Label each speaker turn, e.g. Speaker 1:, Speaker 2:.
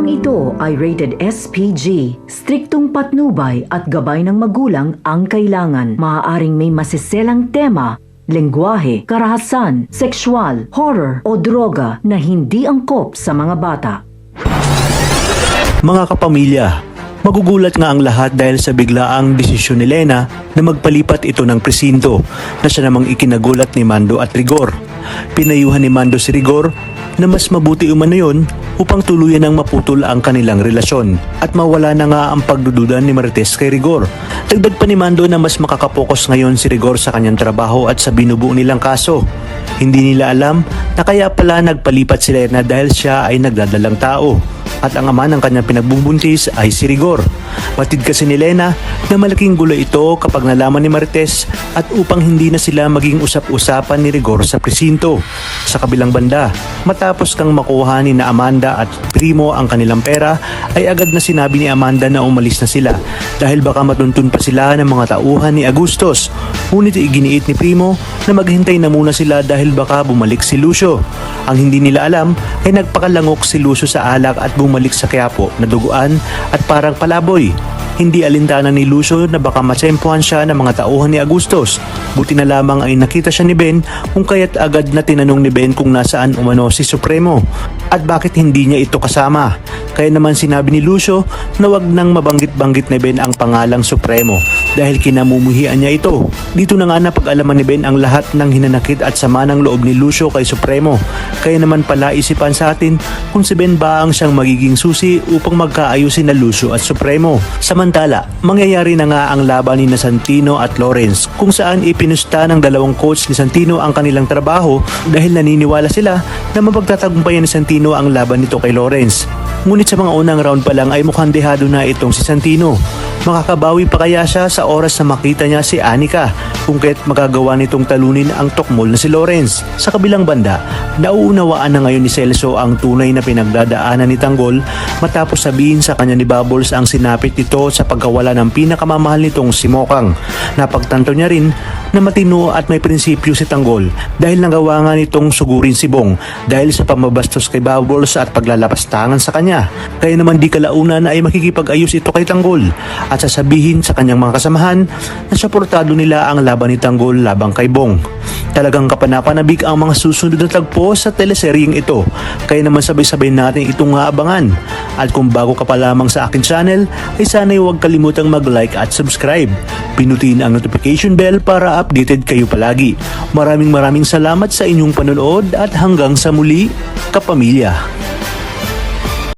Speaker 1: Programang ito ay rated SPG. Striktong patnubay at gabay ng magulang ang kailangan. Maaaring may masiselang tema, lengguwahe, karahasan, sexual, horror o droga na hindi angkop sa mga bata.
Speaker 2: Mga kapamilya, magugulat nga ang lahat dahil sa biglaang desisyon ni Lena na magpalipat ito ng presinto na siya namang ikinagulat ni Mando at Rigor. Pinayuhan ni Mando si Rigor na mas mabuti umano yun upang tuluyan ng maputol ang kanilang relasyon at mawala na nga ang pagdududa ni Marites kay Rigor. Dagdag pa ni Mando na mas makakapokus ngayon si Rigor sa kanyang trabaho at sa binubuo nilang kaso. Hindi nila alam na kaya pala nagpalipat si Lena dahil siya ay nagdadalang tao at ang ama ng kanyang pinagbubuntis ay si Rigor. Batid kasi ni Lena na malaking gulo ito kapag nalaman ni Marites at upang hindi na sila maging usap-usapan ni Rigor sa presinto. Sa kabilang banda, matapos kang makuha ni na Amanda at Primo ang kanilang pera, ay agad na sinabi ni Amanda na umalis na sila dahil baka matuntun pa sila ng mga tauhan ni Agustos. Ngunit iginiit ni Primo na maghintay na muna sila dahil baka bumalik si Lucio. Ang hindi nila alam ay nagpakalangok si Lucio sa alak at bumalik sa Quiapo na duguan at parang palaboy. Hindi alintana ni Lucio na baka matsempuhan siya ng mga tauhan ni Agustos. Buti na lamang ay nakita siya ni Ben kung kaya't agad na tinanong ni Ben kung nasaan umano si Supremo at bakit hindi niya ito kasama. Kaya naman sinabi ni Lucio na wag nang mabanggit-banggit ni Ben ang pangalang Supremo dahil kinamumuhian niya ito. Dito na nga napag-alaman ni Ben ang lahat ng hinanakit at sama ng loob ni Lucio kay Supremo. Kaya naman pala isipan sa atin kung si Ben ba ang siyang magiging susi upang magkaayusin na Lucio at Supremo. Samantala, mangyayari na nga ang laban ni Santino at Lawrence kung saan ipinusta ng dalawang coach ni Santino ang kanilang trabaho dahil naniniwala sila na mapagtatagumpayan ni Santino ang laban nito kay Lawrence. Ngunit sa mga unang round pa lang ay mukhang dehado na itong si Santino. Makakabawi pa kaya siya sa oras na makita niya si Anika kung kaya't magagawa nitong talunin ang tokmol na si Lawrence. Sa kabilang banda, nauunawaan na ngayon ni Celso ang tunay na pinagdadaanan ni Tanggol matapos sabihin sa kanya ni Bubbles ang sinapit nito sa pagkawala ng pinakamamahal nitong si Mokang. Napagtanto niya rin na matino at may prinsipyo si Tanggol dahil nagawa nga nitong sugurin si Bong dahil sa pamabastos kay Bubbles at paglalapastangan sa kanya. Kaya naman di kalaunan ay makikipag-ayos ito kay Tanggol at sasabihin sa kanyang mga kasamahan na suportado nila ang laban ni Tanggol labang kay Bong. Talagang kapanapanabik ang mga susunod na tagpo sa teleseryeng ito. Kaya naman sabay-sabay natin itong aabangan. At kung bago ka pa lamang sa akin channel, ay sana'y huwag kalimutang mag-like at subscribe. Pinutin ang notification bell para updated kayo palagi. Maraming salamat sa inyong panonood at hanggang sa muli, kapamilya.